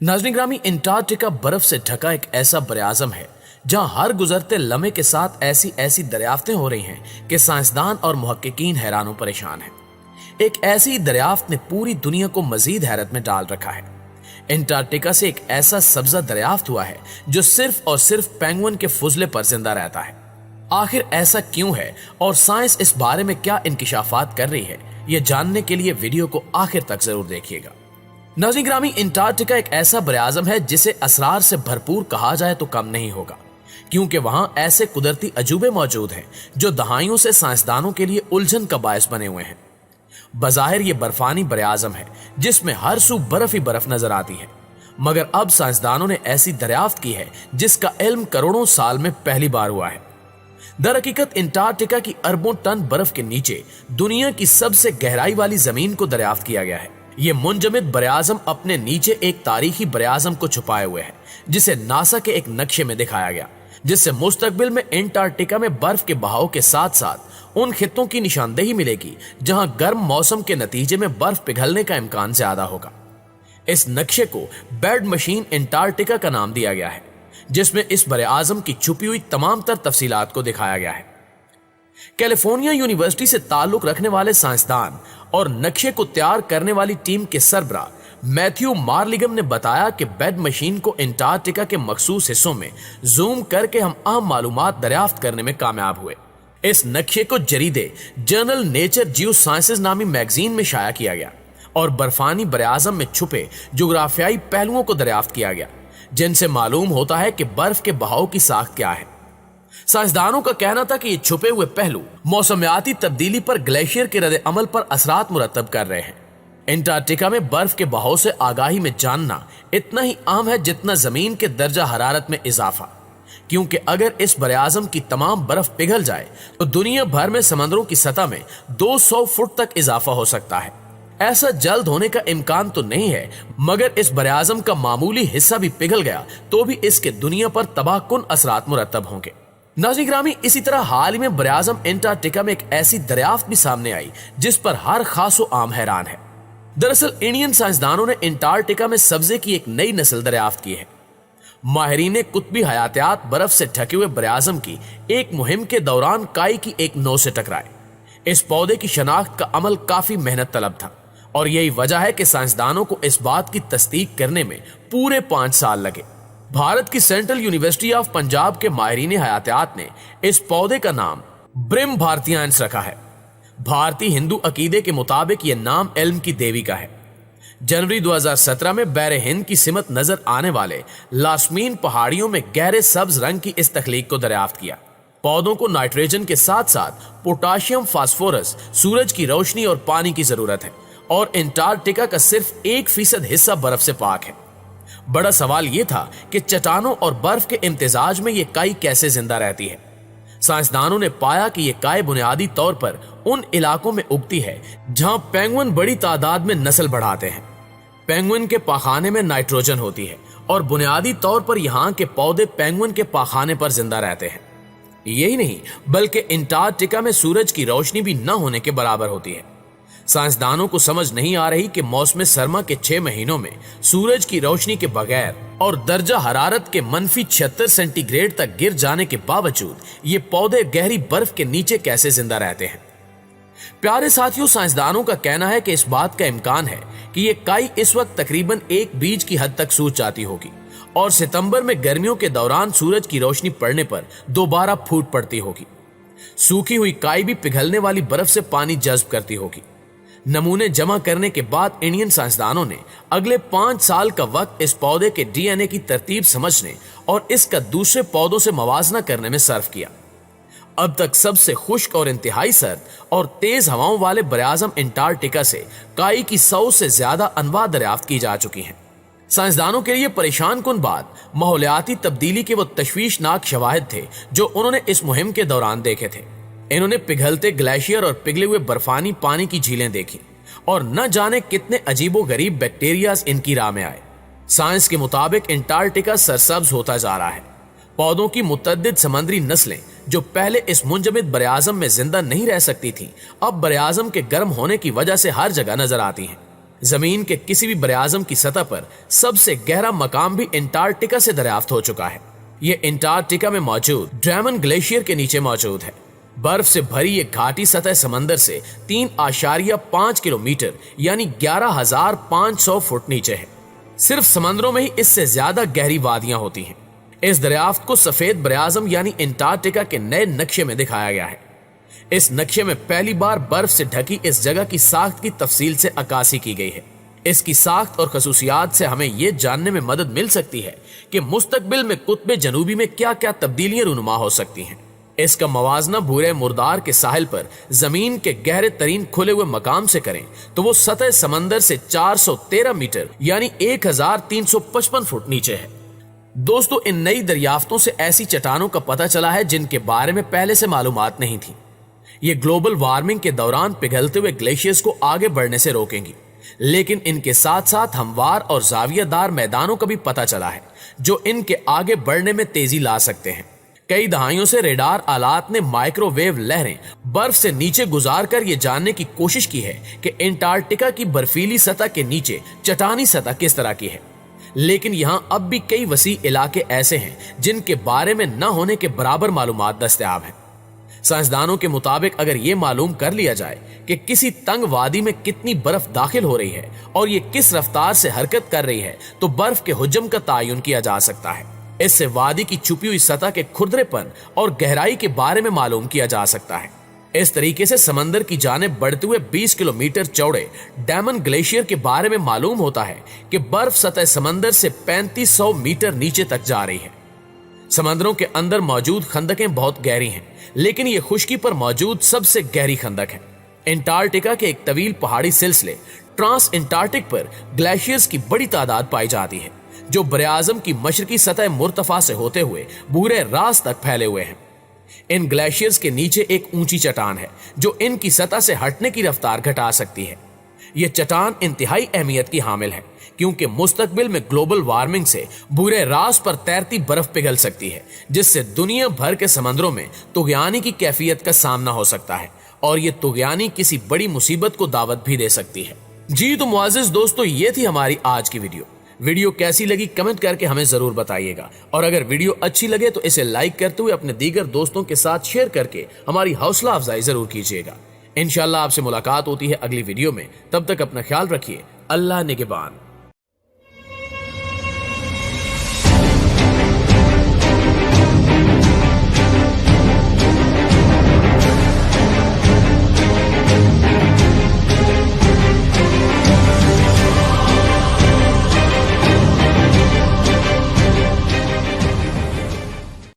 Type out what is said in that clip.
नाज़रीन ग्रामी, अंटार्कटिका बर्फ से ढका एक ऐसा बरआज़म है जहां हर गुजरते लम्हे के साथ ऐसी ऐसी दरियाफ्तें हो रही हैं कि साइंसदान और मुहक्किकीन हैरान परेशान हैं। एक ऐसी दरियाफ्त ने पूरी दुनिया को मजीद हैरत में डाल रखा है। अंटार्कटिका से एक ऐसा सब्जा दरियाफ्त हुआ है जो सिर्फ और सिर्फ पेंगुइन के फुजले पर जिंदा रहता है। आखिर ऐसा क्यों है और साइंस इस बारे में क्या इंकिशाफात कर रही है, ये जानने के लिए वीडियो को आखिर तक जरूर देखिएगा। नाज़रीन ग्रामी, अंटार्कटिका एक ऐसा बरआज़म है जिसे असरार से भरपूर कहा जाए तो कम नहीं होगा, क्योंकि वहां ऐसे कुदरती अजूबे मौजूद हैं जो दहाइयों से साइंसदानों के लिए उलझन का बायस बने हुए हैं। बज़ाहिर ये बर्फानी बरआज़म है जिसमें हर सू बर्फ ही बर्फ नजर आती है, मगर अब साइंसदानों ने ऐसी दरियाफ्त की है जिसका इल्म करोड़ों साल में पहली बार हुआ है। दरहकीकत अंटार्कटिका की अरबों टन बर्फ के नीचे दुनिया की सबसे गहराई वाली जमीन को दरियाफ्त किया गया है। ये मुंजमद बरआज़म अपने नीचे एक तारीखी बरआज़म को छुपाए हुए है जिसे नासा के एक नक्शे में दिखाया गया, जिससे मुस्तकबिल में अंटार्कटिका में बर्फ के बहाव के साथ साथ उन खित्तों की निशानदेही मिलेगी जहां गर्म मौसम के नतीजे में बर्फ पिघलने का इम्कान ज्यादा होगा। इस नक्शे को बेड मशीन अंटार्कटिका का नाम दिया गया है, जिसमें इस बरआज़म की छुपी हुई तमाम तर तफसीलात को दिखाया गया है। कैलिफोर्निया यूनिवर्सिटी से ताल्लुक रखने वाले साइंसदान और नक्शे को तैयार करने वाली टीम के सरबराह मैथ्यू मार्लिगम ने बताया कि बेड मशीन को अंटार्कटिका के मखसूस हिस्सों में जूम करके हम अहम मालूमात दरियाफ्त करने में कामयाब हुए। इस नक्शे को जरीदे जर्नल नेचर जियो साइंसेज नामी मैगजीन में शाया किया गया और बर्फानी बरआज़म में छुपे जोग्राफियाई पहलुओं को दरियाफ्त किया गया, जिनसे मालूम होता है कि बर्फ के बहाव की साख क्या है। साइंसदानों का कहना था कि ये छुपे हुए पहलू मौसमियाती तब्दीली पर ग्लेशियर के रद्द अमल पर असरात मुरतब कर रहे हैं। अंटार्कटिका में बर्फ के बहाव से आगाही में जानना इतना ही आम है जितना जमीन के दर्जा हरारत में इजाफा, क्योंकि अगर इस बरआज़म की तमाम बर्फ पिघल जाए तो दुनिया भर में समंदरों की सतह में 200 फुट तक इजाफा हो सकता है। ऐसा जल्द होने का इम्कान तो नहीं है, मगर इस बरआज़म का मामूली हिस्सा भी पिघल गया तो भी इसके दुनिया पर तबाहकुन असरात मुरतब होंगे। नाज़रीन ग्रामी, इसी तरह हाल ही में बरआज़म अंटार्कटिका में एक ऐसी दरियाफ्त भी सामने आई जिस पर हर खास व आम हैरान है। दरअसल इंडियन साइंसदानों ने अंटार्कटिका में सब्जे की एक नई नस्ल दरियाफ्त की है। माहिरीन कुतबी हयातियात बर्फ से ढके हुए बरआज़म की एक मुहिम के दौरान काई की एक नौ से टकराए। इस पौधे की शनाख्त का अमल काफी मेहनत तलब था और यही वजह है कि साइंसदानों को इस बात की तस्दीक करने में पूरे 5 साल लगे। भारत की सेंट्रल यूनिवर्सिटी ऑफ पंजाब के माहिरीन हयातियात ने इस पौधे का नाम ब्रिम भारतीयांस रखा है। भारतीय हिंदू अकीदे के मुताबिक यह नाम इल्म की देवी का है। जनवरी 2017 में बहरे हिंद की सिमत नजर आने वाले लास्मीन पहाड़ियों में गहरे सब्ज रंग की इस तखलीक को दरियाफ्त किया। पौधों को नाइट्रोजन के साथ साथ पोटाशियम, फास्फोरस, सूरज की रोशनी और पानी की जरूरत है और अंटार्कटिका का सिर्फ 1% हिस्सा बर्फ से पाक है। बड़ा सवाल यह था कि चट्टानों और बर्फ के इम्तिजाज में यह काई कैसे जिंदा रहती है। साइंसदानों ने पाया कि यह काई बुनियादी तौर पर उन इलाकों में उगती है जहां पेंगुइन बड़ी तादाद में नस्ल बढ़ाते हैं। पेंगुइन के पाखाने में नाइट्रोजन होती है और बुनियादी तौर पर यहाँ के पौधे पेंगुइन के पाखाने पर जिंदा रहते हैं। यही नहीं बल्कि अंटार्कटिका में सूरज की रोशनी भी न होने के बराबर होती है। साइंसदानों को समझ नहीं आ रही कि मौसम सरमा के 6 महीनों में सूरज की रोशनी के बगैर और दर्जा हरारत के -76 सेंटीग्रेड तक गिर जाने के बावजूद ये पौधे गहरी बर्फ के नीचे कैसे जिंदा रहते हैं। प्यारे साथियों, साइंसदानों का कहना है कि इस बात का इम्कान है कि ये काई इस वक्त तकरीबन एक बीज की हद तक सूज जाती होगी और सितंबर में गर्मियों के दौरान सूरज की रोशनी पड़ने पर दोबारा फूट पड़ती होगी। सूखी हुई काई भी पिघलने वाली बर्फ से पानी जज्ब करती होगी। नमूने जमा करने के बाद इंडियन साइंसदानों ने अगले 5 साल का वक्त इस पौधे के डीएनए की तरतीब समझने और इसका दूसरे पौधों से मवाजना करने में सर्फ किया। अब तक सबसे खुश्क और इंतहाई सर्द और तेज हवाओं वाले बरआज़म अंटार्कटिका से काई की 100 से ज्यादा अनवा दरियाफ्त की जा चुकी हैं। साइंसदानों के लिए परेशान कुन बात माहौलियाती तब्दीली के वो तशवीशनाक शवाहिद थे जो उन्होंने इस मुहिम के दौरान देखे थे। इन्होंने पिघलते ग्लेशियर और पिघले हुए बर्फानी पानी की झीलें देखी और न जाने कितने अजीबो गरीब बैक्टीरियाज इनकी राह में आए। साइंस के मुताबिक अंटार्कटिका सरसब्ज होता जा रहा है। पौधों की मुतअद्दिद समंदरी नस्लें जो पहले इस मुंजमद बरआज़म में जिंदा नहीं रह सकती थीं, अब बरआज़म के गर्म होने की वजह से हर जगह नजर आती हैं। जमीन के किसी भी बरआज़म की सतह पर सबसे गहरा मकाम भी अंटार्कटिका से दरियाफ्त हो चुका है। ये अंटार्कटिका में मौजूद ड्रैमन ग्लेशियर के नीचे मौजूद है। बर्फ से भरी ये घाटी सतह समंदर से 3.5 किलोमीटर यानी 11,500 फुट नीचे है। सिर्फ समंदरों में ही इससे ज्यादा गहरी वादियां होती हैं। इस दरियाफ्त को सफेद बरआज़म यानी अंटार्कटिका के नए नक्शे में दिखाया गया है। इस नक्शे में पहली बार बर्फ से ढकी इस जगह की साख्त की तफसील से अक्कासी की गई है। इसकी साख्त और खसूसियात से हमें यह जानने में मदद मिल सकती है कि मुस्तकबिल में कुतब जनूबी में क्या क्या तब्दीलियां रूनुमा हो सकती हैं। इसका मवाजना भूरे मुर्दार के साहिल पर जमीन के गहरे तरीन खुले हुए मकाम से करें तो वो सतह समंदर से 413 मीटर यानी 1355 फुट नीचे है। दोस्तों, इन नई दरियाफ्तों से ऐसी चट्टानों का पता चला है जिनके बारे में पहले से मालूमात नहीं थी। ये ग्लोबल वार्मिंग के दौरान पिघलते हुए ग्लेशियर्स को आगे बढ़ने से रोकेंगी, लेकिन इनके साथ साथ हमवार और जावियादार मैदानों का भी पता चला है जो इनके आगे बढ़ने में तेजी ला सकते हैं। कई दहाइयों से रेडार आलात ने माइक्रोवेव लहरें बर्फ से नीचे गुजार कर यह जानने की कोशिश की है कि अंटार्कटिका की बर्फीली सतह के नीचे चट्टानी सतह किस तरह की है, लेकिन यहां अब भी कई वसी इलाके ऐसे हैं जिनके बारे में न होने के बराबर मालूमात दस्तयाब हैं। साइंसदानों के मुताबिक अगर ये मालूम कर लिया जाए कि किसी तंग वादी में कितनी बर्फ दाखिल हो रही है और ये किस रफ्तार से हरकत कर रही है तो बर्फ के हुज्म का तयन किया जा सकता है। इससे वादी की छुपी हुई सतह के खुरदरेपन और गहराई के बारे में मालूम किया जा सकता है। इस तरीके से समंदर की जानिब बढ़ते हुए 20 किलोमीटर चौड़े ड्रैमन ग्लेशियर के बारे में मालूम होता है कि बर्फ सतह समंदर से 3500 मीटर नीचे तक जा रही है। समंदरों के अंदर मौजूद खंदकें बहुत गहरी हैं, लेकिन ये खुश्की पर मौजूद सबसे गहरी खंदक है। अंटार्कटिका के एक तवील पहाड़ी सिलसिले ट्रांस अंटार्कटिक पर ग्लेशियर्स की बड़ी तादाद पाई जाती है जो बरआज़म की मशरकी सतह मुर्तफा से होते हुए बूरे रास तक फैले हुए हैं। इन ग्लेशियर्स के नीचे एक ऊंची चट्टान है जो इनकी सतह से हटने की रफ्तार घटा सकती है। यह चट्टान इंतहाई अहमियत की हामिल है क्योंकि मुस्तकबिल में ग्लोबल वार्मिंग से बूरे रास पर तैरती बर्फ पिघल सकती है, जिससे दुनिया भर के समंदरों में तुगयानी की कैफियत का सामना हो सकता है और ये तुगयानी किसी बड़ी मुसीबत को दावत भी दे सकती है। जी तो मुआज़िज़ दोस्तों, ये थी हमारी आज की वीडियो कैसी लगी कमेंट करके हमें जरूर बताइएगा, और अगर वीडियो अच्छी लगे तो इसे लाइक करते हुए अपने दीगर दोस्तों के साथ शेयर करके हमारी हौसला अफजाई जरूर कीजिएगा। इंशाल्लाह आपसे मुलाकात होती है अगली वीडियो में। तब तक अपना ख्याल रखिए। अल्लाह निगहबान।